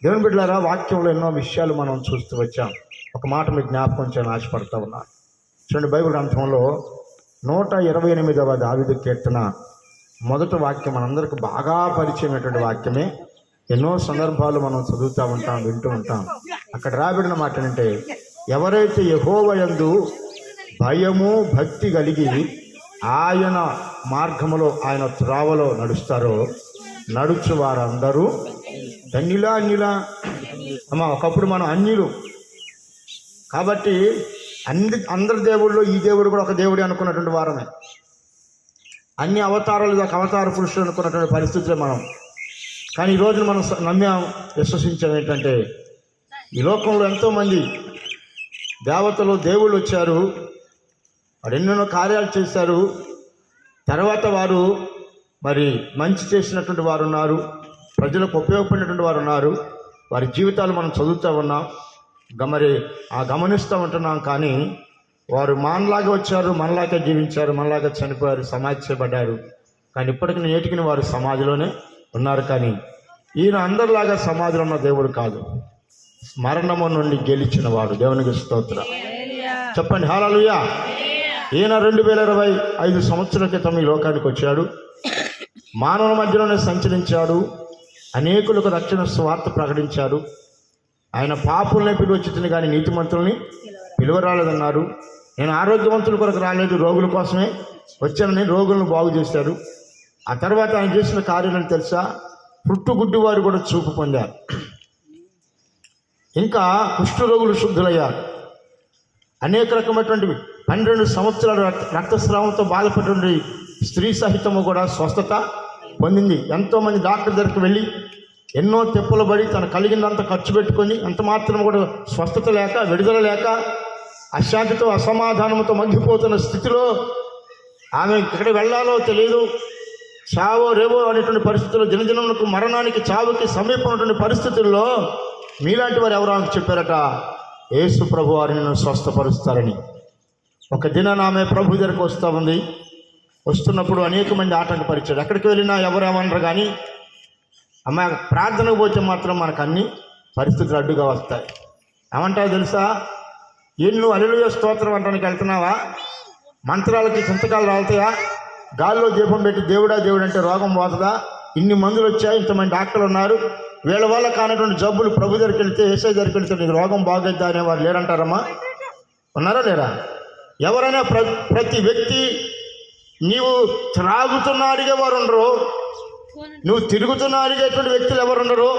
దేవుని బిడ్డలారా, వాక్యంలో ఎన్నో విషయాలు మనం చూస్తూ వచ్చాం. ఒక మాట మీకు జ్ఞాపకం చేయని ఆశపడతా ఉన్నాను. చూడండి, బైబిల్ గ్రంథంలో 128వ దావీదు కీర్తన మొదటి వాక్యం మనందరికి బాగా పరిచయమైనటువంటి వాక్యమే. ఎన్నో సందర్భాలు మనం చదువుతూ ఉంటాం, వింటూ ఉంటాం. అక్కడ రాబడిన మాట ఏంటంటే, ఎవరైతే యెహోవా యందు భయము భక్తి కలిగి ఆయన మార్గములో ఆయన త్రోవలో నడుస్తారో నడుచు వారందరూ ధన్యులా అన్యులా. అమ్మా, ఒకప్పుడు మనం అన్యులు కాబట్టి అందరి దేవుళ్ళు ఈ దేవుడు కూడా ఒక దేవుడే అనుకున్నటువంటి వారమే. అన్ని అవతారాలు ఒక అవతార పురుషులు అనుకున్నటువంటి పరిస్థితులే మనం. కానీ ఈరోజు మనం నమ్మాం, విశ్వసించాం ఏంటంటే, ఈ లోకంలో ఎంతోమంది దేవతలు దేవుళ్ళు వచ్చారు, వారు ఎన్నెన్నో కార్యాలు చేశారు. తర్వాత వారు మరి మంచి చేసినటువంటి వారు ఉన్నారు, ప్రజలకు ఉపయోగపడినటువంటి వారు ఉన్నారు. వారి జీవితాలు మనం చదువుతూ ఉన్నాం, మరి గమనిస్తూ ఉంటున్నాం. కానీ వారు మనలాగే వచ్చారు, మనలాగే జీవించారు, మనలాగే చనిపోయారు, సమాధి చేయబడ్డారు. కానీ ఇప్పటికి నేటికి వారు సమాధిలోనే ఉన్నారు. కానీ ఈయన అందరిలాగా సమాధిలో ఉన్న దేవుడు కాదు, మరణము నుండి గెలిచిన వాడు. దేవునికి స్తోత్రం చెప్పండి, హల్లెలూయా. ఈయన 2025 సంవత్సరాల క్రితం ఈ లోకానికి వచ్చాడు, మానవుల మధ్యలోనే సంచరించాడు, అనేకులకు రక్షణ స్వార్థ ప్రకటించాడు. ఆయన పాపుల్నే పిలువచ్చింది కానీ నీతిమంతుల్ని పిలువరాలేదన్నారు. నేను ఆరోగ్యవంతుల కొరకు రాలేదు, రోగుల కోసమే వచ్చానని రోగులను బాగు చేశారు. ఆ తర్వాత ఆయన చేసిన కార్యాలను తెలుసా? పుట్టుగుడ్డి వారు కూడా చూపు పొందారు, ఇంకా కుష్ఠరోగులు శుద్ధులయ్యారు. అనేక రకమైనటువంటి 12 సంవత్సరాల రక్తస్రావంతో బాధపడినటువంటి స్త్రీ సహితము కూడా స్వస్థత పొందింది. ఎంతోమంది డాక్టర్ దగ్గరికి వెళ్ళి ఎన్నో తెప్పులు పడి తను కలిగిందంత ఖర్చు పెట్టుకొని అంత మాత్రం కూడా స్వస్థత లేక, విడుదల లేక, అశాంతితో అసమాధానంతో మగ్గిపోతున్న స్థితిలో ఆమె ఎక్కడ వెళ్ళాలో తెలియదు, చావో రేవో అనేటువంటి పరిస్థితుల్లో, దినదినములకు మరణానికి చావుకి సమీపమైనటువంటి పరిస్థితుల్లో మీలాంటి వారు ఎవరో ఆమెకు చెప్పారట, యేసు ప్రభు వారిని నన్ను స్వస్థపరుస్తారని. ఒక దినాన ఆమె ప్రభు దగ్గరకు వస్తూ ఉంది. వస్తున్నప్పుడు అనేక మంది ఆటంకపరిచాడు. ఎక్కడికి వెళ్ళినా ఎవరేమన్నారు కానీ, అమ్మ ప్రార్థనకు పోతే మాత్రం మనకు అన్ని పరిస్థితులు అడ్డుగా వస్తాయి. ఏమంటావు తెలుసా? ఎన్ను హల్లెలూయా స్తోత్రం అంటానికి వెళ్తున్నావా? మంత్రాలకి చింతకాలు రాలుతాయా? గాల్లో దీపం పెట్టి దేవుడా దేవుడు అంటే రోగం పోతుందా? ఇన్ని మందులు వచ్చాయి, ఇంతమంది డాక్టర్లు ఉన్నారు, వీళ్ళ వల్ల కానటువంటి జబ్బులు ప్రభు దగ్గరికి వెళ్తే, ఏసై దగ్గరికి వెళ్తే నీకు రోగం బాగైద్దా అనేవారు లేరంటారమ్మా? ఉన్నారా లేరా? ఎవరైనా ప్రతి వ్యక్తి నీవు త్రాగుతున్న అడిగేవారు ఉండరు, నువ్వు తిరుగుతున్న అడిగేటువంటి వ్యక్తులు ఎవరు ఉండరు,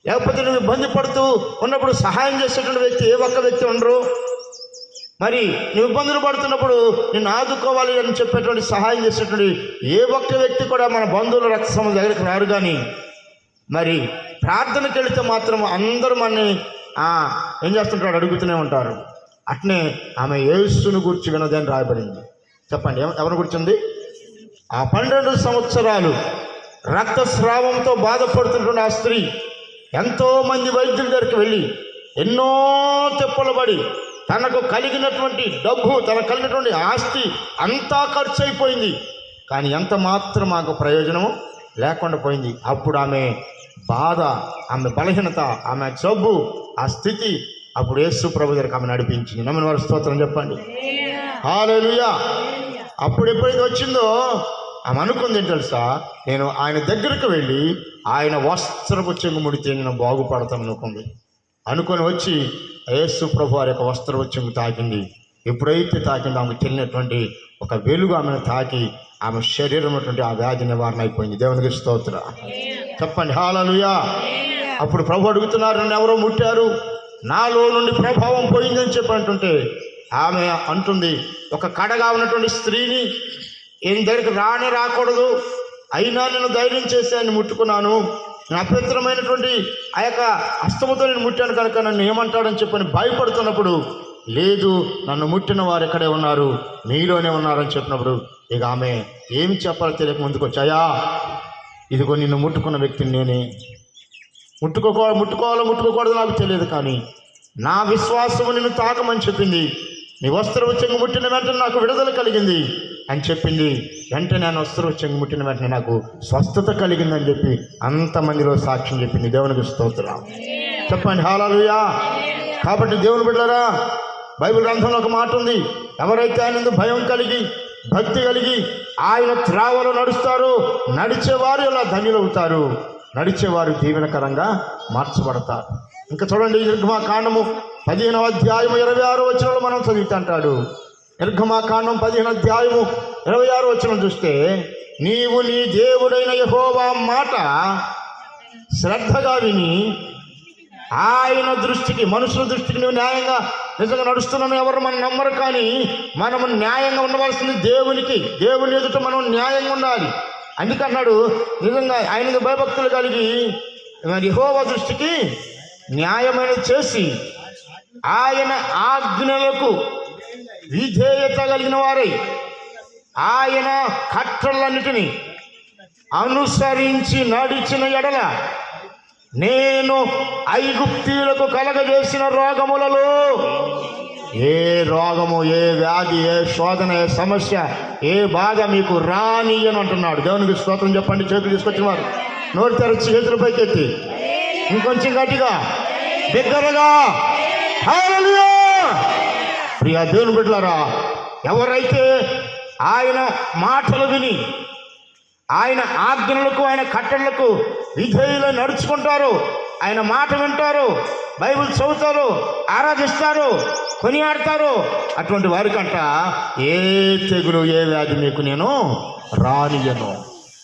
లేకపోతే నువ్వు ఇబ్బంది పడుతూ ఉన్నప్పుడు సహాయం చేసేటువంటి వ్యక్తి ఏ ఒక్క వ్యక్తి ఉండరు. మరి నువ్వు ఇబ్బందులు పడుతున్నప్పుడు నిన్ను ఆదుకోవాలి అని చెప్పేటువంటి సహాయం చేసేటువంటి ఏ ఒక్క వ్యక్తి కూడా మన బంధువుల రక్త సంబంధం దగ్గరికి రారు. కానీ మరి ప్రార్థనకి వెళితే మాత్రం అందరూ మనని ఏం చేస్తుంటారు, అడుగుతూనే ఉంటారు. అట్నే ఆమె యేసుని గురించి వినదని రాయబడింది. చెప్పండి, ఎవరిని గురించింది? ఆ 12 సంవత్సరాలు రక్తస్రావంతో బాధపడుతున్నటువంటి ఆ స్త్రీ ఎంతోమంది వైద్యుల దగ్గరికి వెళ్ళి ఎన్నో తెప్పలు పడి తనకు కలిగినటువంటి డబ్బు, తనకు కలిగినటువంటి ఆస్తి అంతా ఖర్చు అయిపోయింది. కానీ ఎంత మాత్రం మాకు ప్రయోజనము లేకుండా పోయింది. అప్పుడు ఆమె బాధ, ఆమె బలహీనత, ఆమె జబ్బు, ఆ స్థితి అప్పుడు యేసు ప్రభు దగ్గరికి ఆమె నడిపించింది. నమ్మిన వారి స్తోత్రం చెప్పండి, హల్లెలూయా. అప్పుడు ఎప్పుడైతే వచ్చిందో ఆమె అనుకుంది ఏంటి తెలుసా? నేను ఆయన దగ్గరికి వెళ్ళి ఆయన వస్త్రపు చెంగు ముడితే నేను బాగుపడతాను అనుకుంది. అనుకొని వచ్చి యేసు ప్రభు వారి యొక్క వస్త్రపు చెంగు తాకింది. ఎప్పుడైతే తాకిందో ఆమెకు తెలియనటువంటి ఒక వెలుగు ఆమెను తాకి ఆమె శరీరం ఉన్నటువంటి ఆ వ్యాధి నివారణ అయిపోయింది. దేవునికి స్తోత్రం చెప్పండి, హల్లెలూయా. అప్పుడు ప్రభు అడుగుతున్నారు, నన్ను ఎవరో ముట్టారు, నాలో నుండి ప్రభావం పోయిందని చెప్పి అంటుంటే ఆమె అంటుంది, ఒక కడగా ఉన్నటువంటి స్త్రీని ఈయన దగ్గరికి రాకూడదు, అయినా నేను ధైర్యం చేసి ఆయన ముట్టుకున్నాను, నేను అపవిత్రమైనటువంటి ఆ యొక్క హస్తముతో నేను ముట్టాను కనుక నన్ను ఏమంటాడని చెప్పని భయపడుతున్నప్పుడు, లేదు నన్ను ముట్టిన వారు ఎక్కడే ఉన్నారు, మీలోనే ఉన్నారని చెప్పినప్పుడు ఇక ఆమె ఏమి చెప్పాలో తెలియక ముందుకు వచ్చాయా, ఇదిగో నిన్ను ముట్టుకున్న వ్యక్తిని నేనే. ముట్టుకోవాలో ముట్టుకోకూడదు నాకు తెలియదు, కానీ నా విశ్వాసము నిన్ను తాకమని చెప్పింది. నీ వస్త్రపు చెంగు ముట్టిన వెంటనే నాకు విడుదల కలిగింది. అని చెప్పింది. వెంటనే నేను వస్త్రం చెంగుముట్టిన వెంటనే నాకు స్వస్థత కలిగిందని చెప్పి అంతమందిలో సాక్ష్యం చెప్పింది. దేవునికి స్తోత్రం చెప్పండి, హల్లెలూయా. కాబట్టి దేవుని బిడ్డలారా, బైబిల్ గ్రంథంలో ఒక మాట ఉంది, ఎవరైతే ఆయన భయం కలిగి భక్తి కలిగి ఆయన త్రావలో నడుస్తారో నడిచేవారు ఇలా ధన్యులవుతారు, నడిచేవారు దీవెనకరంగా మార్చబడతారు. ఇంకా చూడండి, నిర్గమాకాండము 15వ అధ్యాయము 26వ వచనంలో మనం చదువుతుంటాడు. నిర్గమాకాండం 15వ అధ్యాయము 26వ వచనం చూస్తే, నీవు నీ దేవుడైన యెహోవా మాట శ్రద్ధగా విని ఆయన దృష్టికి, మనుషుల దృష్టికి నువ్వు న్యాయంగా నిజంగా నడుస్తున్నాను ఎవరు మనం నమ్మరు, కానీ మనము న్యాయంగా ఉండవలసింది దేవునికి. దేవుని ఎదుట మనం న్యాయంగా ఉండాలి. అందుకన్నాడు, నిజంగా ఆయన భయభక్తులు కలిగి మరి యెహోవా దృష్టికి న్యాయమైనది చేసి ఆయన ఆజ్ఞలకు విధేయత కలిగిన వారై ఆయన కట్టలన్నిటినీ అనుసరించి నడిచిన ఎడల నేను ఐగుప్తీయులకు కలగజేసిన రోగములలో ఏ రోగము, ఏ వ్యాధి, ఏ శోధన, ఏ సమస్య, ఏ బాధ మీకు రానియని అంటున్నాడు. దేవునికి స్తోత్రం చెప్పండి. చేతులు తీసుకొచ్చిన వారు నోరు తెరచి చేతుల పైకెత్తి ఇంకొంచెం గట్టిగా బిగ్గరగా హల్లెలూయా. ప్రియా దేవుని బిడ్డలారా, ఎవరైతే ఆయన మాటలు విని ఆయన ఆజ్ఞలకు ఆయన కట్టడలకు విధేయులు నడుచుకుంటారు, ఆయన మాట వింటారు, బైబిల్ చదువుతారు, ఆరాధిస్తారు, కొనియాడతారు, అటువంటి వారికంట ఏ తెగులు, ఏ వ్యాధి మీకు నేను రానియను.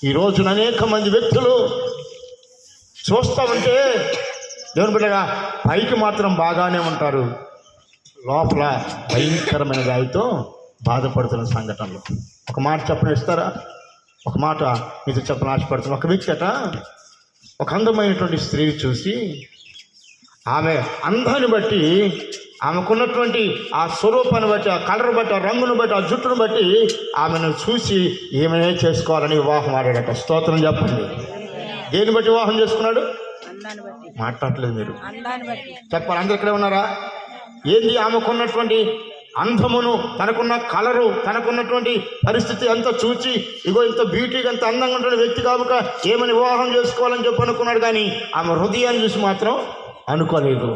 ఈ రోజున అనేక మంది వ్యక్తులు చూస్తూ ఉంటే దేవుని బిడ్డగా పైకి మాత్రం బాగానే ఉంటారు, లోపల భయంకరమైన వ్యాధితో బాధపడుతున్న సంఘటనలు. ఒక మాట చెప్పని ఇస్తారా? ఒక మాట మీతో చెప్పని ఆశపడుతున్నా. ఒక వ్యక్తి అట ఒక అందమైనటువంటి స్త్రీని చూసి ఆమె అందాన్ని బట్టి, ఆమెకున్నటువంటి ఆ స్వరూపాన్ని బట్టి, ఆ కలర్ బట్టి, ఆ రంగును బట్టి, ఆ జుట్టును బట్టి ఆమెను చూసి ఏమైనా చేసుకోవాలని వివాహం ఆడాడట. స్తోత్రం చెప్పండి. దేని బట్టి వివాహం చేసుకున్నాడు? మాట్లాడలేదు మీరు, చెప్పాలి. అందరు ఇక్కడే ఉన్నారా? ఏంది ఆమెకున్నటువంటి అందమును, తనకున్న కలరు, తనకున్నటువంటి పరిస్థితి అంతా చూచి, ఇగో ఇంత బ్యూటీగా, అంత అందంగా ఉంటున్న వ్యక్తి కాక ఏమని వివాహం చేసుకోవాలని చెప్పి అనుకున్నాడు, కానీ ఆమె హృదయాన్ని చూసి మాత్రం అనుకోలేదు.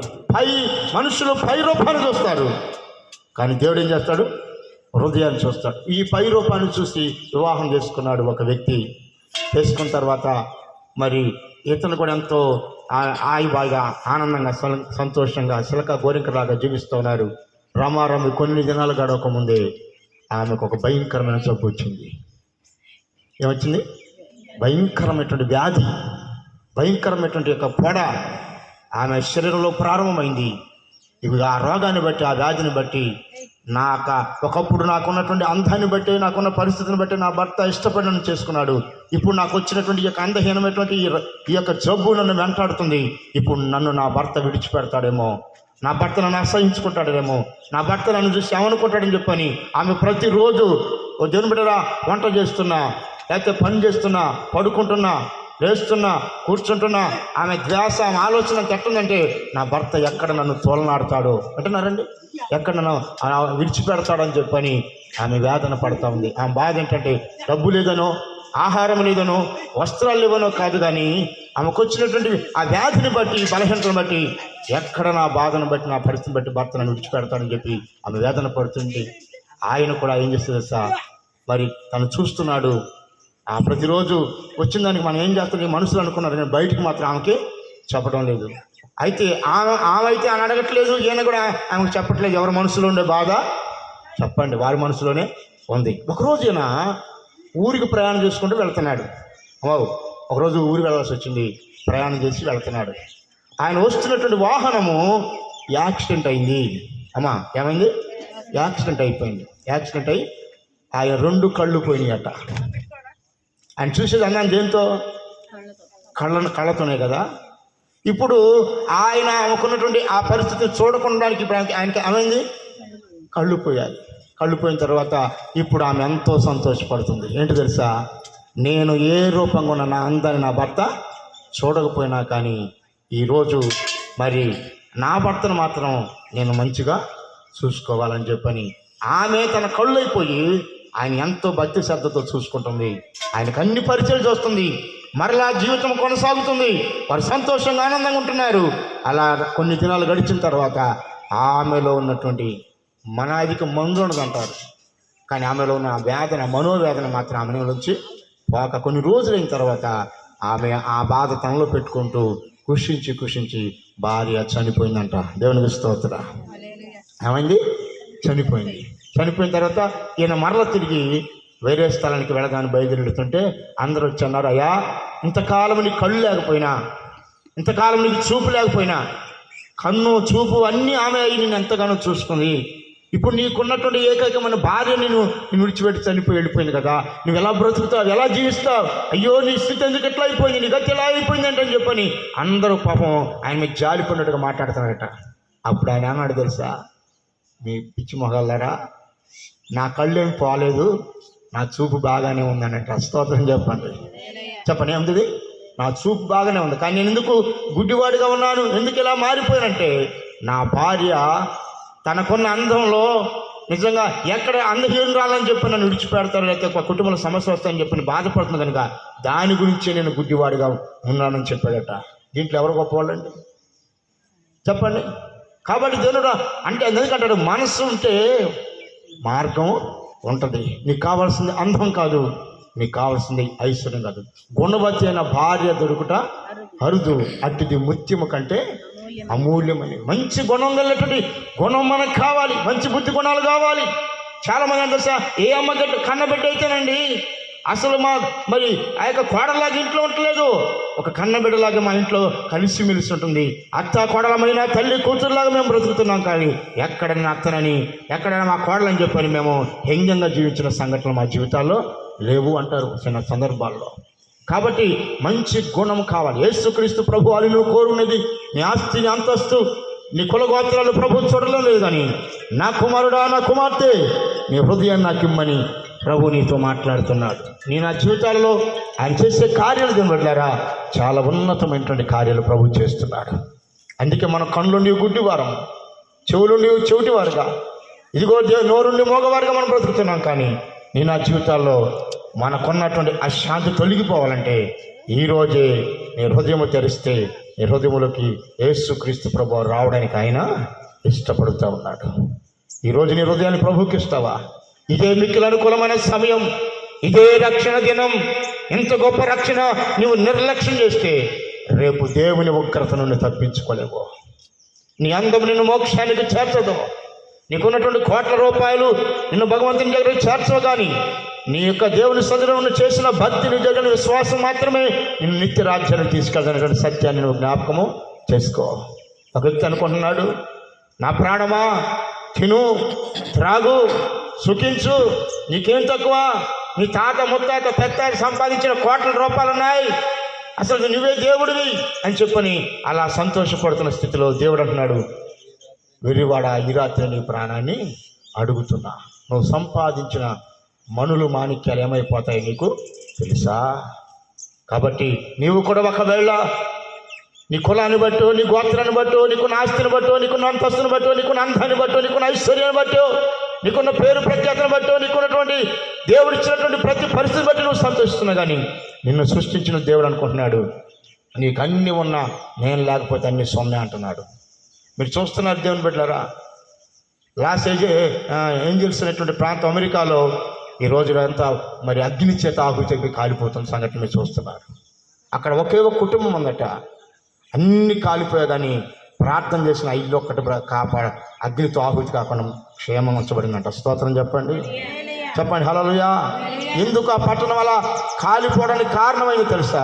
మనుషులు పై రూపాన్ని చూస్తారు, కానీ దేవుడు ఏం చేస్తాడు? హృదయాన్ని చూస్తాడు. ఈ పై రూపాన్ని చూసి వివాహం చేసుకున్నాడు ఒక వ్యక్తి. చేసుకున్న తర్వాత మరి ఇతను కూడా ఎంతో బాగా ఆనందంగా, సంతోషంగా, చిలక గోరింకలాగా జీవిస్తున్నారు. రామారాము కొన్ని దినాలు గడవక ముందే ఆమెకు ఒక భయంకరమైన జబ్బు వచ్చింది. ఏమొచ్చింది? భయంకరమైనటువంటి వ్యాధి, భయంకరమైనటువంటి యొక్క పొడ ఆమె శరీరంలో ప్రారంభమైంది. ఇవి ఆ రోగాన్ని బట్టి, ఆ వ్యాధిని బట్టి, ఒకప్పుడు నాకున్నటువంటి అందాన్ని బట్టి, నాకున్న పరిస్థితిని బట్టి నా భర్త ఇష్టపడి చేసుకున్నాడు. ఇప్పుడు నాకు వచ్చినటువంటి ఈ యొక్క అందహీనమైనటువంటి ఈ యొక్క జబ్బు నన్ను వెంటాడుతుంది. ఇప్పుడు నన్ను నా భర్త విడిచిపెడతాడేమో, నా భర్త నన్ను అసహించుకుంటాడేమో, నా భర్త నన్ను చూసి ఏమనుకుంటాడని చెప్పని ఆమె ప్రతిరోజు దేవుని బిడ్డరా వంట చేస్తున్నా, లేకపోతే పని చేస్తున్నా, పడుకుంటున్నా, లేస్తున్నా, కూర్చుంటున్నా, ఆమె ధ్యాస, ఆమె ఆలోచన ఎట్టుందంటే నా భర్త ఎక్కడ నన్ను తోలనాడతాడో అంటున్నారండి, ఎక్కడ నన్ను విడిచిపెడతాడని చెప్పని ఆమె వేదన పడతా ఉంది. ఆమె బాధ ఏంటంటే డబ్బు లేదనో, ఆహారం లేదనో, వస్త్రాలు లేవనో కాదు, కానీ ఆమెకు వచ్చినటువంటి ఆ వ్యాధిని బట్టి, బలహీనతను బట్టి, ఎక్కడ నా బాధను బట్టి, నా పరిస్థితిని బట్టి భర్త నన్ను విడిచిపెడతాడని చెప్పి ఆమె వేదన పడుతుంది. ఆయన కూడా ఏం చేస్తుంది సార్, మరి తను చూస్తున్నాడు. ఆ ప్రతిరోజు వచ్చిన దానికి మనం ఏం చేస్తాం మనుషులు అనుకున్నారు, కానీ బయటికి మాత్రం ఆమెకి చెప్పడం లేదు. అయితే ఆమె అయితే ఆయన అడగట్లేదు, ఈయన కూడా ఆమెకు చెప్పట్లేదు. ఎవరి మనసులో ఉండే బాధ చెప్పండి, వారి మనసులోనే ఉంది. ఒకరోజు ఈయన ఊరికి ప్రయాణం చేసుకుంటూ వెళ్తున్నాడు. ఒకరోజు ఊరికి వెళ్ళాల్సి వచ్చింది, ప్రయాణం చేసి వెళ్తున్నాడు. ఆయన వస్తున్నటువంటి వాహనము యాక్సిడెంట్ అయింది. అమ్మా ఏమైంది? యాక్సిడెంట్ అయిపోయింది. యాక్సిడెంట్ అయ్యి ఆయన 2 కళ్ళు పోయినాయట. ఆయన చూసేది అన్నాను దేంతో? కళ్ళతోనే కదా. ఇప్పుడు ఆయన అనుకున్నటువంటి ఆ పరిస్థితిని చూడకుండానికి ఆయనకి ఏమైంది? కళ్ళు పోయాయి. కళ్ళు పోయిన తర్వాత ఇప్పుడు ఆమె ఎంతో సంతోషపడుతుంది. ఏంటి తెలుసా? నేను ఏ రూపంగా ఉన్న నా అందాన్ని నా భర్త చూడకపోయినా కానీ ఈరోజు మరి నా భర్తను మాత్రం నేను మంచిగా చూసుకోవాలని చెప్పని ఆమె తన కళ్ళు అయిపోయి ఆయన ఎంతో భక్తి శ్రద్ధతో చూసుకుంటుంది. ఆయనకు అన్ని పరిచయాలు చూస్తుంది. మరలా జీవితం కొనసాగుతుంది. వారు సంతోషంగా ఆనందంగా ఉంటున్నారు. అలా కొన్ని దినాలు గడిచిన తర్వాత ఆమెలో ఉన్నటువంటి మనాదికి మందు ఉండదంటారు, కానీ ఆమెలో ఉన్న వేదన, మనోవేదన మాత్రం ఆమె నుంచి ఒక కొన్ని రోజులైన తర్వాత ఆమె ఆ బాధ తనలో పెట్టుకుంటూ కుషించి భార్య చనిపోయిందంట. దేవునికి స్తోత్రం. ఏమైంది? చనిపోయింది. చనిపోయిన తర్వాత ఈయన మరల తిరిగి వేరే స్థలానికి వెళ్ళడానికి బయలుదేరుతుంటే అందరూ వచ్చి అన్నారు, అయ్యా, ఇంతకాలం నీకు కళ్ళు లేకపోయినా, ఇంతకాలం నీకు చూపు లేకపోయినా, కన్ను చూపు అన్నీ ఆమె అయ్యి నేను ఎంతగానో చూసుకుంది. ఇప్పుడు నీకున్నటువంటి ఏకైకమైన భార్య నేను విడిచిపెట్టి చనిపోయి వెళ్ళిపోయింది కదా, నువ్వు ఎలా బ్రతుకుతావు, ఎలా జీవిస్తావు, అయ్యో నీ స్థితి ఎందుకు ఎట్లా అయిపోయింది, నీ గతి ఎలా అయిపోయింది అంటే అని చెప్పని అందరూ పాపం ఆయన మీద జాలిపడినట్టుగా మాట్లాడుతున్నారట. అప్పుడు ఆయన ఏమన్నాడు తెలుసా? మీ పిచ్చి మొగాళ్ళారా, నా కళ్ళు ఏం పోలేదు, నా చూపు బాగానే ఉందన్నట్టు. స్తోత్రం చెప్పండి. చెప్పండి, ఏముంది? నా చూపు బాగానే ఉంది, కానీ నేను ఎందుకు గుడ్డివాడిగా ఉన్నాను, ఎందుకు ఇలా మారిపోయానంటే నా భార్య తనకున్న అందంలో నిజంగా ఎక్కడ అందహీనురాలని చెప్పి నన్ను విడిచిపెడతారు, లేకపోతే కుటుంబంలో సమస్య వస్తాయని చెప్పి బాధపడుతుంది కనుక దాని గురించే నేను గుడ్డివాడిగా ఉన్నానని చెప్పాడట. దీంట్లో ఎవరు గొప్పవాళ్ళండి? చెప్పండి. కాబట్టి దేవుడు అంటే ఎందుకంటాడు, మనస్సు ఉంటే మార్గం ఉంటుంది. నీకు కావాల్సింది అందం కాదు, నీకు కావాల్సింది ఐశ్వర్యం కాదు. గుణవతి అయిన భార్య దొరుకుట అరుదు, అట్టిది ముత్యము కంటే అమూల్యమని. మంచి గుణం కలిగినటువంటి గుణం మనకు కావాలి, మంచి బుద్ధి గుణాలు కావాలి. చాలామంది అంటారు, సార్ ఏ అమ్మ కన్నబిడ్డ అయితేనండి అసలు మరి ఆ యొక్క కోడలాగా ఇంట్లో ఉండలేదు, ఒక కన్నబిడ్డలాగా మా ఇంట్లో కలిసిమెలిసి ఉంటుంది. అత్త కోడలమైన తల్లి కూతురులాగా మేము బ్రతుకుతున్నాం. కానీ ఎక్కడైనా అత్తనని, ఎక్కడైనా మా కోడలని చెప్పని మేము హెంగంగా జీవించిన సంఘటనలు మా జీవితాల్లో లేవు అంటారు చిన్న సందర్భాల్లో. కాబట్టి మంచి గుణం కావాలి. యేసుక్రీస్తు ప్రభు అని నువ్వు కోరున్నది నీ ఆస్తిని, అంతస్తు, నీ కులగోత్రాలు ప్రభు చూడడం లేదు, కానీ నా కుమారుడా, నా కుమార్తె, నీ హృదయాన్ని నాకు ఇమ్మని ప్రభు నీతో మాట్లాడుతున్నాడు. నీ నా జీవితాలలో ఆయన చేసే కార్యాలు కనబడ్డారా, చాలా ఉన్నతమైనటువంటి కార్యాలు ప్రభు చేస్తున్నాడు. అందుకే మన కళ్ళుండి గుడ్డివారం, చెవులుండి చెవిటివారుగా, ఇదిగో నోరుండి మోగవారుగా మనం బ్రతుకుతున్నాం. కానీ నీ నా జీవితాల్లో మనకున్నటువంటి అశాంతి తొలగిపోవాలంటే ఈరోజే నీ హృదయము తెరిస్తే నీ హృదయములోకి యేసుక్రీస్తు ప్రభు రావడానికి ఆయన ఇష్టపడుతూ ఉన్నాడు. ఈరోజు నీ హృదయాన్ని ప్రభుకి ఇస్తావా? ఇదే మిక్కిలి అనుకూలమైన సమయం, ఇదే రక్షణ దినం. ఇంత గొప్ప రక్షణ నువ్వు నిర్లక్ష్యం చేస్తే రేపు దేవుని ఉగ్రత నుండి తప్పించుకోలేవు. నీ అందం నిన్ను మోక్షానికి చేర్చదు. నీకున్నటువంటి కోట్ల రూపాయలు నిన్ను భగవంతుని దగ్గర చేర్చవు, కానీ నీ యొక్క దేవుని సన్నిధిలో చేసిన భక్తి, నీ జరిగిన విశ్వాసం మాత్రమే నిన్ను నిత్య రాజ్యాన్ని తీసుకెళ్తానటువంటి సత్యాన్ని నువ్వు జ్ఞాపకము చేసుకో. ఒక వ్యక్తి అనుకుంటున్నాడు, నా ప్రాణమా తిను, త్రాగు, సుఖించు, నీకేం తక్కువ, నీ తాత ముత్తాత పెద్ద సంపాదించిన కోట్ల రూపాయలు ఉన్నాయి, అసలు నువ్వే దేవుడివి అని చెప్పని అలా సంతోషపడుతున్న స్థితిలో దేవుడు అంటున్నాడు, వెర్రివాడ, ఈ రాత్రి నీ ప్రాణాన్ని అడుగుతున్నా. నువ్వు సంపాదించిన మనులు మాణిక్యాలు ఏమైపోతాయి నీకు తెలుసా? కాబట్టి నీవు కూడా ఒకవేళ నీ కులాన్ని బట్టో, నీ గోత్రాన్ని బట్టో, నీకున్న ఆస్తిని బట్టో, నీకున్న అంతస్తుని బట్టో, నీకున్న అందాన్ని బట్టో, నీకున్న ఐశ్వర్యాన్ని బట్టో, నీకున్న పేరు ప్రఖ్యాతను బట్టో, నీకున్నటువంటి దేవుడు ఇచ్చినటువంటి ప్రతి పరిస్థితిని బట్టి నువ్వు సంతోషిస్తున్నావు. కానీ నిన్ను సృష్టించిన దేవుడు అనుకుంటున్నాడు, నీకు అన్నీ ఉన్నా నేను లేకపోతే అన్ని సొమ్మే అంటున్నాడు. మీరు చూస్తున్నారు దేవుని బిడ్డలారా, లాస్ ఏంజల్స్ అనేటువంటి ప్రాంతం అమెరికాలో ఈ రోజులో అంతా మరి అగ్ని చేత ఆహుతి చెప్పి కాలిపోతున్న సంఘటన మీరు చూస్తున్నారు. అక్కడ ఒకే ఒక కుటుంబం ఉందట, అన్ని కాలిపోయా కానీ ప్రార్థన చేసిన ఇల్లు ఒక్కటి అగ్నితో ఆహుతి కాకుండా క్షేమం ఉంచబడిందంట. స్తోత్రం చెప్పండి, చెప్పండి హల్లెలూయా. ఎందుకు ఆ పట్టణం అలా కాలిపోవడానికి కారణమైంది తెలుసా?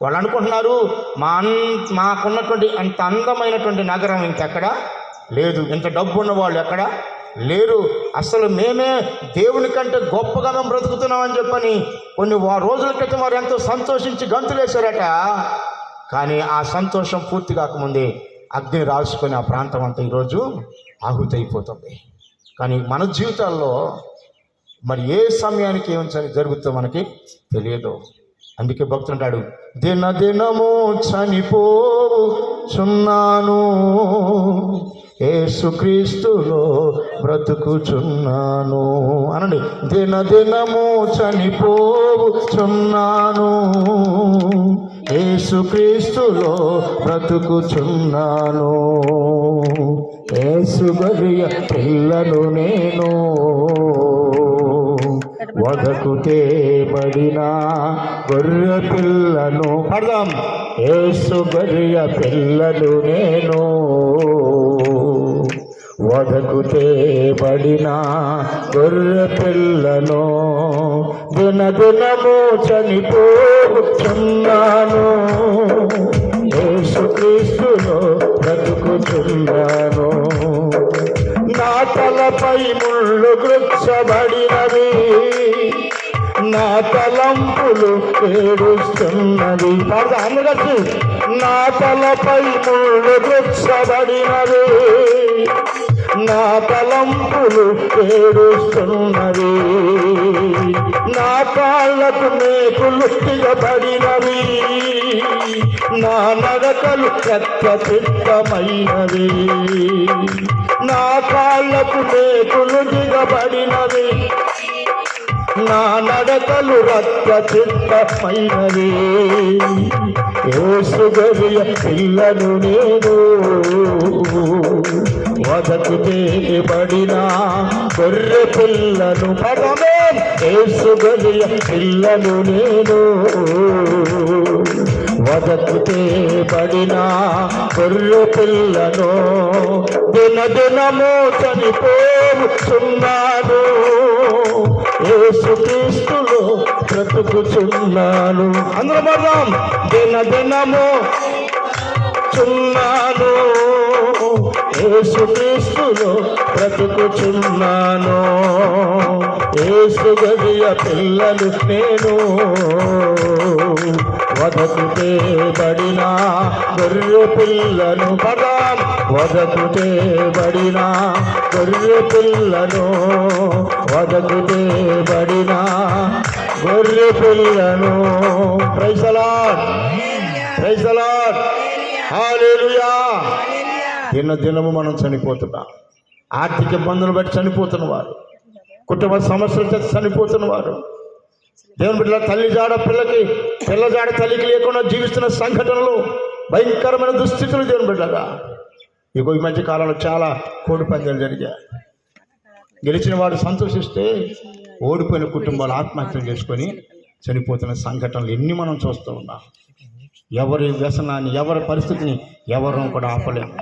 వాళ్ళు అనుకుంటున్నారు మాకున్నటువంటి అంత అందమైనటువంటి నగరం ఇంకెక్కడ లేదు, ఇంత డబ్బు ఉన్న వాళ్ళు ఎక్కడ లేరు, అసలు మేమే దేవుని కంటే గొప్పగా మేము బ్రతుకుతున్నామని చెప్పని కొన్ని రోజుల క్రితం వారు ఎంతో సంతోషించి గంతులేశారట. కానీ ఆ సంతోషం పూర్తి కాకముందే అగ్ని రాసుకొని ఆ ప్రాంతం అంతా ఈరోజు ఆహుతి అయిపోతుంది. కానీ మన జీవితాల్లో మరి ఏ సమయానికి ఏమి జరుగుతుందో మనకి తెలియదు. అందుకే భక్తుడు అంటాడు, దినదినము చనిపోచున్నాను యేసుక్రీస్తులో బ్రతుకుచున్నాను అనండి. దినదినము చనిపోవుచున్నాను, యేసుక్రీస్తులో బ్రతుకుచున్నాను. యేసు గొర్రె పిల్లను నేను, వదకు తేబడిన గొర్రె పిల్లను. పడదాం. యేసు గొర్రె పిల్లను నేను, వదకు తేబడిన గొర్రె పిల్లను. దినదినము చనిపోతున్నాను, యేసుక్రీస్తులో బ్రతుకుతున్నాను. నా తలపై ముళ్ళు గుచ్చబడినవి, నా తలంపులు ఏడుస్తున్నది. అందరూ నా తలపై ముళ్ళు గుచ్చబడినవి, నా తలంపులు ఏడుస్తున్నవి. నా కాళ్ళకు మేకులు దిగబడినవి, నా నడకలు రక్తసిద్ధమైనవి. నా కాళ్ళకు మేకులు దిగబడినవి, నా నడకలు రక్తసిద్ధమైనవి. యేసు గొర్రె పిల్లను నేను, వదకు తేబడిన గొర్రె పిల్లను. పదమే. యేసు గొర్రె పిల్లను నేను, వదకు తేబడిన గొర్రె పిల్లను. దినదినము చనిపోతున్నాను, యేసుక్రీస్తులో బ్రతుకుచున్నాను. అందరూ పడదాం. దినదినము చున్నాను, యేసుక్రీస్తులో బ్రతుకుచున్నాను. యేసు గొర్రె పిల్లను నేను, వదకు తేబడిన గొర్రె పిల్లను. పదాం. వదకు తేబడిన గొర్రె పిల్లను, వదకు తేబడిన గొర్రె పిల్లను. Praise the Lord, praise the Lord, hallelujah. దినదినము మనం చనిపోతున్నాం. ఆర్థిక ఇబ్బందులు బట్టి చనిపోతున్న వారు, కుటుంబ సమస్యల చేత చనిపోతున్న వారు, దేవుని బిడ్డల తల్లి జాడ పిల్లకి, పిల్ల జాడ తల్లికి లేకుండా జీవిస్తున్న సంఘటనలు, భయంకరమైన దుస్థితులు దేవుని బిడ్డగా. ఈ మధ్య కాలంలో చాలా కోడి పందాలు జరిగాయి. గెలిచిన వాడు సంతోషిస్తే ఓడిపోయిన కుటుంబాలు ఆత్మహత్యలు చేసుకొని చనిపోతున్న సంఘటనలు ఎన్ని మనం చూస్తూ ఉన్నాం. ఎవరి వ్యసనాన్ని, ఎవరి పరిస్థితిని ఎవరు కూడా ఆపలేము.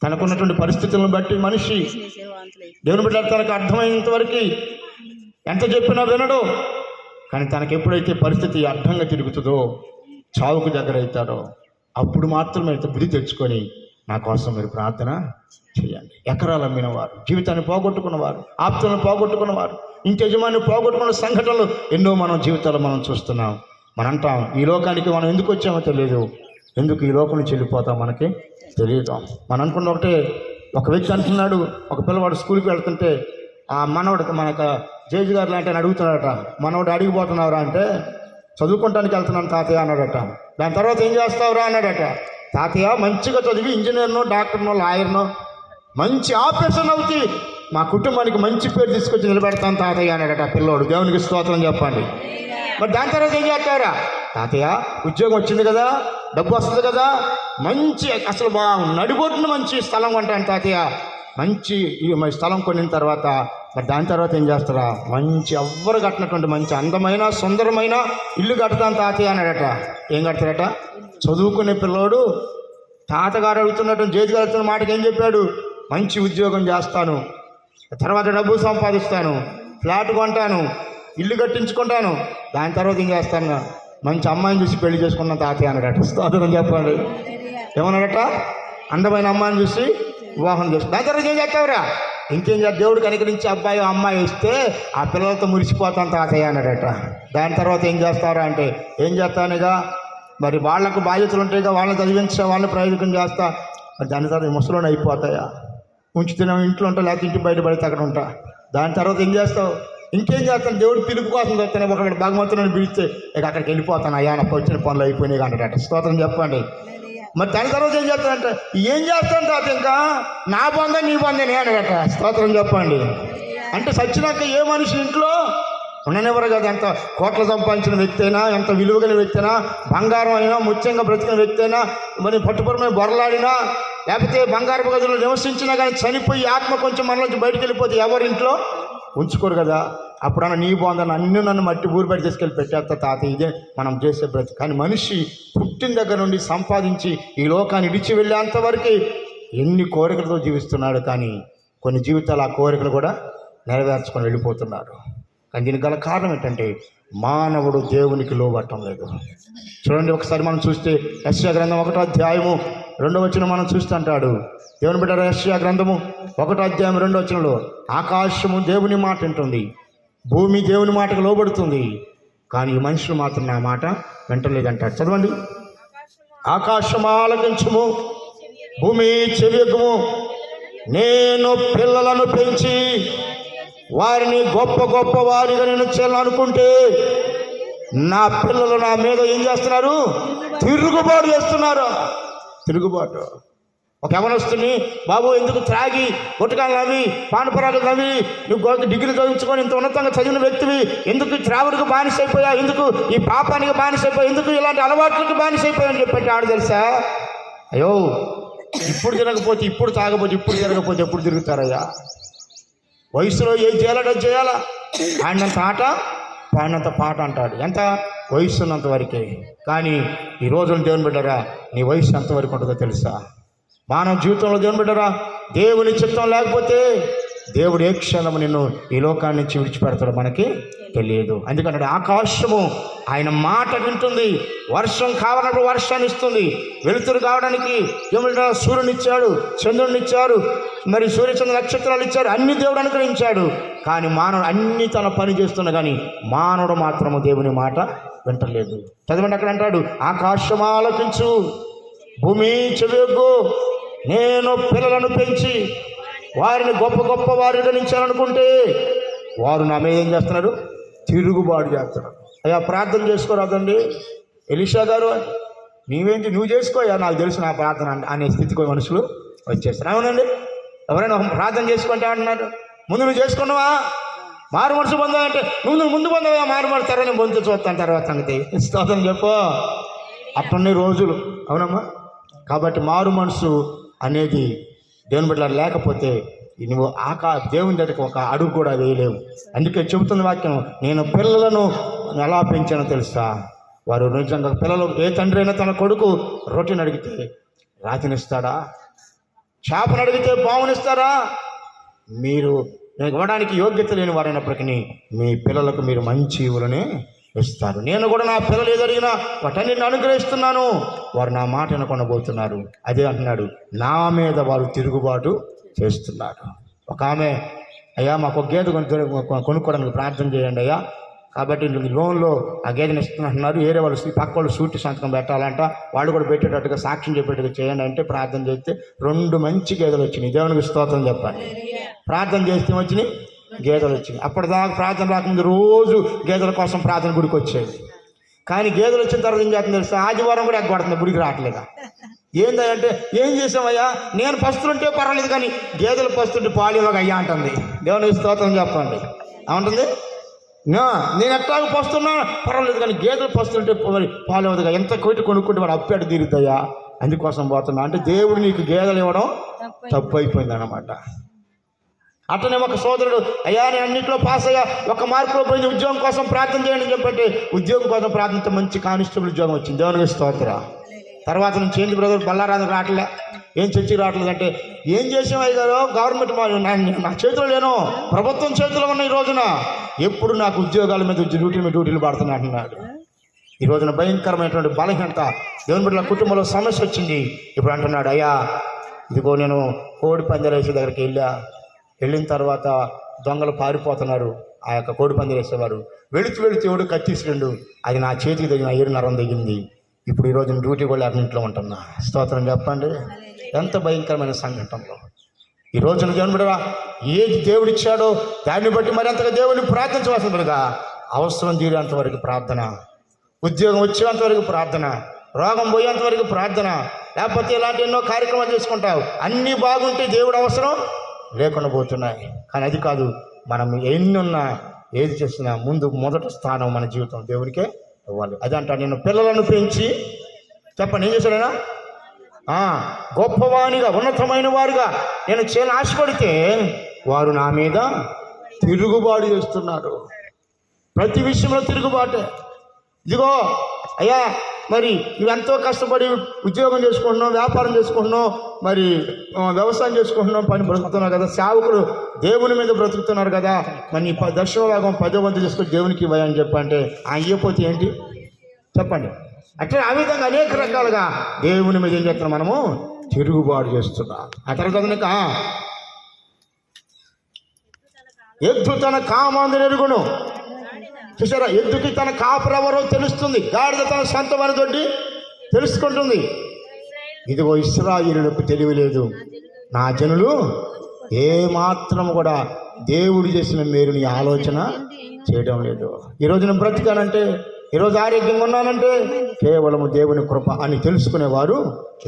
తనకున్నటువంటి పరిస్థితులను బట్టి మనిషి దేవుని బిడ్డ తనకు అర్థమైనంత వరకు ఎంత చెప్పినా వినడు. కానీ తనకు ఎప్పుడైతే పరిస్థితి అడ్డంగా తిరుగుతుందో, చావుకు దగ్గర అవుతాడో, అప్పుడు మాత్రమే బుద్ధి తెచ్చుకొని నా కోసం మీరు ప్రార్థన చేయండి. ఎకరాలు అమ్మినవారు, జీవితాన్ని పోగొట్టుకున్నవారు, ఆప్తులను పోగొట్టుకున్నవారు, ఇంటి యజమాని పోగొట్టుకున్న సంఘటనలు ఎన్నో మనం జీవితాలు మనం చూస్తున్నాం. మనం అంటాం, ఈ లోకానికి మనం ఎందుకు వచ్చామో తెలియదు, ఎందుకు ఈ లోకం నుంచి వెళ్ళిపోతాం మనకి తెలియదు. మనం అనుకున్న ఒకటే, ఒక వ్యక్తి అంటున్నాడు, ఒక పిల్లవాడు స్కూల్కి వెళ్తుంటే ఆ మనవడు మనకు జేజు గారు లాంటి అని అడుగుతున్నాడట. మనవడు అడిగిపోతున్నావురా అంటే, చదువుకోవటానికి వెళ్తున్నాను తాతయ్య అన్నాడట. దాని తర్వాత ఏం చేస్తావురా అన్నాడట. తాతయ్య మంచిగా చదివి ఇంజనీర్నో, డాక్టర్నో, లాయర్నో, మంచి ఆఫీసర్ అవుతి మా కుటుంబానికి మంచి పేరు తీసుకొచ్చి నిలబెడతాను తాతయ్య అన్నాడట పిల్లోడు. దేవునికి స్తోత్రం చెప్పండి. మరి దాని తర్వాత ఏం చేస్తారా? తాతయ్య ఉద్యోగం వచ్చింది కదా, డబ్బు వస్తుంది కదా, మంచి అసలు నడిబొట్టున మంచి స్థలం కొంటాను తాతయ్య, మంచి స్థలం కొనిన తర్వాత మరి దాని తర్వాత ఏం చేస్తారా? మంచి ఎవ్వరు కట్టినటువంటి మంచి అందమైన సుందరమైన ఇల్లు కడతాను తాతయ్య అన్నాడట. ఏం కడతాడట? చదువుకునే పిల్లోడు తాతగారు అడుగుతున్నట్టు జేజుగారు అడుగుతున్న మాటకి ఏం చెప్పాడు? మంచి ఉద్యోగం చేస్తాను, తర్వాత డబ్బు సంపాదిస్తాను, ఫ్లాట్ కొంటాను, ఇల్లు కట్టించుకుంటాను, దాని తర్వాత ఏం చేస్తాను? మంచి అమ్మాయిని చూసి పెళ్లి చేసుకున్నాను తాతయ్య అన్నాడట. స్తోత్రం చెప్పండి. ఏమన్నాడట? అందమైన అమ్మాయిని చూసి వివాహం చేసి దాని తర్వాత ఏం చేస్తావురా? ఇంకేం చేస్తా? దేవుడు కనికరించి అబ్బాయి అమ్మాయి ఇస్తే ఆ పిల్లలతో మురిసిపోతాను తాతయ్య అన్నాడట. దాని తర్వాత ఏం చేస్తారా అంటే, ఏం చేస్తానుగా మరి వాళ్ళకు బాధ్యతలు ఉంటాయిగా, వాళ్ళని చదివించా, వాళ్ళని ప్రయోజకం చేస్తా, మరి దాని తర్వాత ముసలోని అయిపోతాయా? ఉంచుతున్నాం ఇంట్లో ఉంటా, లేకపోతే ఇంటి బయట పడితే అక్కడ ఉంటా. దాని తర్వాత ఏం చేస్తావు? ఇంకేం చేస్తాను? దేవుడు పిలుపు కోసం చెప్తాను, ఒకటి భగవంతుని పిలిస్తే ఇక అక్కడికి వెళ్ళిపోతాను, అయ్యా నాకు వచ్చిన పనులు అయిపోయినాయి అంటాడట. స్తోత్రం చెప్పండి. మరి దాని తర్వాత ఏం చేస్తాడంట, ఏం చేస్తాను తాత ఇంకా నా బంధం నీ బంధం నేనట. స్తోత్రం చెప్పండి. అంటే సచ్చినాక ఏ మనిషి ఇంట్లో ఉండనివ్వరు కదా. ఎంత కోట్ల సంపాదించిన వ్యక్తి అయినా, ఎంత విలువగల వ్యక్తి అయినా, బంగారం అయినా, ముత్యంగా బ్రతికిన వ్యక్తి అయినా, మరి పట్టుపురమైన బొరలాడినా, లేకపోతే బంగారపు గదులు నివసించినా కానీ చనిపోయి ఆత్మ కొంచెం మనలోంచి బయటకు వెళ్ళిపోతే ఎవరింట్లో ఉంచుకోరు కదా. అప్పుడన్నా నీ బాగుందని అన్ని నన్ను మట్టి ఊరు బయట తీసుకెళ్ళి పెట్టేస్తా తాత, ఇదే మనం చేసే బ్రతికి. కానీ మనిషి పుట్టిన దగ్గర నుండి సంపాదించి ఈ లోకాన్ని విడిచి వెళ్ళేంతవరకు ఎన్ని కోరికలతో జీవిస్తున్నాడు. కానీ కొన్ని జీవితాలు ఆ కోరికలు కూడా నెరవేర్చుకొని వెళ్ళిపోతున్నారు. కానీ దీనికి గల కారణం ఏంటంటే మానవుడు దేవునికి లోబట్టం లేదు. చూడండి, ఒకసారి మనం చూస్తే యెషయా గ్రంథం 1వ అధ్యాయము 2వ వచనం మనం చూస్తూ అంటాడు, దేవుని బిడ్డ యెషయా గ్రంథము 1వ అధ్యాయం 2వ వచనంలో, ఆకాశము దేవుని మాట వింటుంది, భూమి దేవుని మాటకు లోబడుతుంది, కానీ ఈ మనుషులు మాత్రం నా మాట వింటలేదంటాడు. చదవండి, ఆకాశము ఆలకించుము, భూమి చెవియొగ్గుము, నేను పిల్లలను పెంచి వారిని గొప్ప గొప్ప వారిగా నేను చేయాలనుకుంటే నా పిల్లలు నా మీద ఏం చేస్తున్నారు? తిరుగుబాటు చేస్తున్నారు. తిరుగుబాటు. ఒక యవనస్తుని, బాబు ఎందుకు త్రాగి గుట్టకాలు నవ్వి పానపరాలు నవ్వి నువ్వు డిగ్రీ చదివించుకొని ఇంత ఉన్నతంగా చదివిన వ్యక్తివి ఎందుకు త్రావుడికి బానిసైపోయా, ఎందుకు ఈ పాపానికి బానిసైపోయా, ఎందుకు ఇలాంటి అలవాట్లకి బానిసైపోయా అని చెప్పి ఆడు తెలుసా? అయ్యో, ఇప్పుడు తిరగకపోతే, ఇప్పుడు తాగపోతే, ఇప్పుడు తిరగకపోతే ఎప్పుడు తిరుగుతారయ్యా? వయసులో ఏం చేయాలంటే చేయాలా. ఆయనంత ఆట పాడినంత పాట అంటాడు. ఎంత వయసు ఉన్నంత వరకే. కానీ ఈ రోజున దేవుని బిడ్డరా, నీ వయసు ఎంతవరకు ఉంటుందో తెలుసా? మానవ జీవితంలో దేవుని బిడ్డరా, దేవుని చిత్తం లేకపోతే దేవుడు ఏ క్షణము నిన్ను ఈ లోకాన్ని నుంచి విడిచిపెడతాడో మనకి తెలియదు. అందుకంటే ఆకాశము ఆయన మాట వింటుంది, వర్షం కావాలన్నప్పుడు వర్షాన్ని ఇస్తుంది, వెలుతురు కావడానికి దేవుడు సూర్యుని ఇచ్చాడు, చంద్రుని ఇచ్చారు, మరి సూర్యచంద్ర నక్షత్రాలు ఇచ్చాడు, అన్ని దేవుడు అనుగ్రహించాడు. కానీ మానవుడు అన్ని తన పని చేస్తున్నా కానీ మానవుడు మాత్రము దేవుని మాట వింటలేదు. చదవండి, అక్కడ అంటాడు, ఆకాశం ఆలకించు, భూమి చెవియొగ్గు, నేను పిల్లలను పెంచి వారిని గొప్ప గొప్ప వారిగా నిలిచాలనుకుంటే వారు నా మీద ఏం చేస్తున్నారు? తిరుగుబాటు చేస్తున్నారు. అయ్యా, ప్రార్థన చేసుకోరాదండి ఎలీషా గారు, నీవేంటి నువ్వు చేసుకోయా, నాకు తెలుసు నా ప్రార్థన అనే స్థితికి మనుషులు వచ్చేస్తారు. అవునండి, ఎవరైనా ప్రార్థన చేసుకుంటే అంటున్నారు, ముందు నువ్వు చేసుకున్నావా మారు మనసు పొందాలంటే నువ్వు ముందు పొందవా, మారు పడతారో నేను పొందుతూ చూస్తాను తర్వాత సంగతి. స్తోత్రం చెప్పు. అట్లున్న రోజులు. అవునమ్మా. కాబట్టి మారు మనసు అనేది దేవుని బిడ్డ లేకపోతే నువ్వు దేవుని దగ్గరికి ఒక అడుగు కూడా వేయలేవు. అందుకే చెబుతున్న వాక్యం, నేను పిల్లలను ఎలా పెంచానో తెలుసా? వారు నిజంగా పిల్లలు, ఏ తండ్రి అయినా తన కొడుకు రొట్టెని అడిగితే రాతినిస్తాడా? చేపను అడిగితే పామునిస్తారా? మీరు నేను ఇవ్వడానికి యోగ్యత లేని వారైనప్పటికీ మీ పిల్లలకు మీరు మంచి ఇవులనే ఇస్తారు. నేను కూడా నా పిల్లలు ఏదడిగినా వాటన్నిటిని అనుగ్రహిస్తున్నాను, వారు నా మాట వినకొనబోతున్నారు. అదే అంటున్నాడు, నా మీద వారు తిరుగుబాటు చేస్తున్నారు. ఒక ఆమె, అయ్యా మాకు ఒక గేదె కొనుక్కోవడానికి ప్రార్థన చేయండి అయ్యా, కాబట్టి లోన్లో ఆ గేదెని ఇస్తున్నట్టున్నారు, వేరే వాళ్ళు పక్క వాళ్ళు సూటి సంతకం పెట్టాలంట, వాళ్ళు కూడా పెట్టేటట్టుగా సాక్ష్యం చెప్పేట్టుగా చేయండి అంటే ప్రార్థన చేస్తే 2 మంచి గేదెలు వచ్చినాయి. దేవునికి స్తోత్రం చెప్పాలి. ప్రార్థన చేస్తే వచ్చినాయి గేదెలు వచ్చినాయి. అప్పటిదాకా ప్రార్థన రాకముందు రోజు గేదెల కోసం ప్రార్థన గుడికి వచ్చేది. కానీ గేదెలు వచ్చిన తర్వాత ఏం చేస్తుంది తెలుసా? ఆదివారం కూడా ఎగ్గొడుతుంది, గుడికి రావట్లేదా? ఏందంటే, ఏం చేసామయ్యా, నేను పస్తుంటే పర్వాలేదు కానీ గేదెలు పస్తుంటే పాలు ఇవ్వగా అయ్యా అంటుంది. దేవునికి స్తోత్రం చెప్పండి. ఏమంటుంది? నేను ఎట్లాగో పస్తున్నా పర్వాలేదు కానీ గేదెలు పస్తుంటే పాలు ఇవ్వదుగా, ఎంత కొట్టి కొనుక్కుంటే వాడు అప్పేట తీరుతాయా, అందుకోసం పోతున్నా అంటే దేవుడు నీకు గేదెలు ఇవ్వడం తప్పు అయిపోయింది అన్నమాట. అట్లనే ఒక సోదరుడు, అయ్యా నేను అన్నింటిలో పాస్ అయ్యా, ఒక మార్కులో పోయింది, ఉద్యోగం కోసం ప్రార్థన చేయండి చెప్పంటే ఉద్యోగం కోసం ప్రార్థనతో మంచి కానిస్టేబుల్ ఉద్యోగం వచ్చింది. దేవునికి స్తోత్రం. తర్వాత నుంచి ఏంటి బ్రదర్ బల్లారానికి రావట్లే, ఏం చర్చికి రావట్లేదు అంటే, ఏం చేసాం అయ్యారో గవర్నమెంట్ నా చేతిలో లేను, ప్రభుత్వం చేతిలో ఉన్న ఈ రోజున ఎప్పుడు నాకు ఉద్యోగాల మీద డ్యూటీలు పడుతున్నాయి అంటున్నాడు. ఈ రోజున భయంకరమైనటువంటి బలహీనత దేవుని బిడ్డల కుటుంబంలో సమస్య వచ్చింది. ఇప్పుడు అంటున్నాడు, అయ్యా ఇదిగో నేను కోడి పందాలు వేసే దగ్గరికి వెళ్ళిన తర్వాత దొంగలు పారిపోతున్నారు. ఆ యొక్క కోడి పందాలు వేసేవారు వెళుతూ ఎవడు కత్తిసిరండు, అది నా చేతికి తగిన ఏరు నరం తగింది. ఇప్పుడు ఈరోజు డ్యూటీ కూడా ఇంట్లో ఉంటున్నా. స్తోత్రం చెప్పండి. ఎంత భయంకరమైన సంఘటనలో ఈ రోజున దేవుని బిడ్డ ఏది దేవుడిచ్చాడో దాన్ని బట్టి మరింతగా దేవుడిని ప్రార్థించవలసిందిగా, అవసరం తీరేంత వరకు ప్రార్థన, ఉద్యోగం వచ్చేంత వరకు ప్రార్థన, రోగం పోయేంత వరకు ప్రార్థన, లేకపోతే ఇలాంటి ఎన్నో కార్యక్రమాలు చేసుకుంటావు. అన్నీ బాగుంటే దేవుడు అవసరం లేకుండా పోతున్నాయి. కానీ అది కాదు, మనం ఎన్ని ఉన్నా ఏది చేసినా మొదటి స్థానం మన జీవితం దేవునికే ఇవ్వాలి. అది అంటాడు, నేను పిల్లలను పెంచి చెప్పండి ఏం చేశాడైనా గొప్పవానిగా ఉన్నతమైన వారుగా నేను చేయని ఆశపడితే వారు నా మీద తిరుగుబాటు చేస్తున్నారు. ప్రతి విషయంలో తిరుగుబాటే. ఇదిగో అయ్యా, మరి నువ్వెంతో కష్టపడి ఉద్యోగం చేసుకుంటున్నావు, వ్యాపారం చేసుకుంటున్నావు, మరి వ్యవసాయం చేసుకుంటున్నావు, పని బ్రతుకుతున్నావు కదా, సేవకులు దేవుని మీద బ్రతుకుతున్నారు కదా, మరి నీ దశమ భాగం 10వ వంతు చేసుకొని దేవునికి ఇవ్వని చెప్పంటే ఇవ్వకపోతే ఏంటి చెప్పండి. అట్లా ఆ విధంగా అనేక రకాలుగా దేవుని మీద ఏం చేస్తున్నాం, మనము తిరుగుబాటు చేస్తున్నాం. ఆ తర్వాత ఎద్దు తన కామాందు ఎరుగును. చూసారా, ఎద్దుకి తన కాపురెవరో తెలుస్తుంది, గాడిద తన సొంత వనదొడ్డి తెలుసుకుంటుంది. ఇదిగో ఇశ్రాయేలులకు తెలివి లేదు, నా జనులు ఏమాత్రం కూడా దేవుడు చేసిన మేలుని ఆలోచన చేయడం లేదు. ఈరోజు నేను బ్రతికానంటే, ఈరోజు ఆరోగ్యంగా ఉన్నానంటే కేవలము దేవుని కృప అని తెలుసుకునేవారు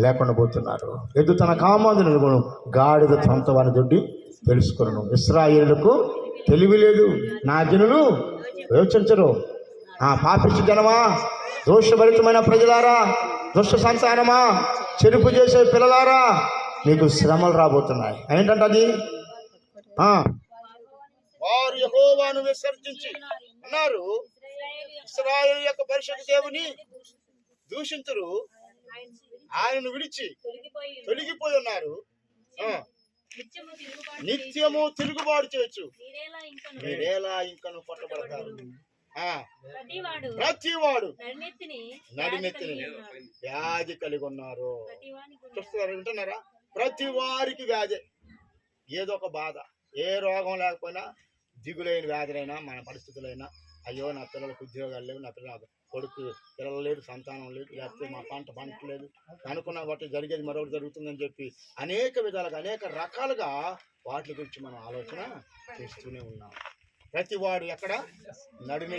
లేకుండా పోతున్నారు. ఎద్దు తన కామాందును ఎరుగును, గాడిద సొంత వనదొడ్డి తెలుసుకును. ఇశ్రాయేలులకు తెలివి లేదు, నా జనులు యోచించరు. పాపిష్టి జనమా, దోషభరితమైన ప్రజలారా, దుష్ట సంతానమా, చెరుపు చేసే పిల్లలారా, మీకు శ్రమలు రాబోతున్నాయి. ఏంటంటే అది వారు యెహోవాను విసర్జించి అన్నారు, ఇశ్రాయేలు యొక్క పరిశుద్ధ దేవుని దూషింతురు, ఆయనను విడిచి తొలగిపోయి ఉన్నారు. నిత్యము తిరుగుబాటు చేయొచ్చు, మీరేలా ఇంకను పట్టబడతారు. ప్రతివాడు నడినెత్తిని వ్యాధి కలిగి ఉన్నారు. చూస్తున్నారు, వింటున్నారా? ప్రతి వారికి వ్యాధి, ఏదో ఒక బాధ. ఏ రోగం లేకపోయినా, దిగులైన వ్యాధులైనా, మన పరిస్థితులైనా, అయ్యో నా పిల్లలకు ఉద్యోగాలు లేవు, నా పిల్లల కొడుకు పిల్లలు లేదు, సంతానం లేదు, లేకపోతే మా పంట లేదు, అనుకున్న వాటి జరిగేది మరొకటి జరుగుతుందని చెప్పి అనేక విధాలుగా అనేక రకాలుగా వాటి గురించి మనం ఆలోచన చేస్తూనే ఉన్నాం. ప్రతి వాడు ఎక్కడ నడిని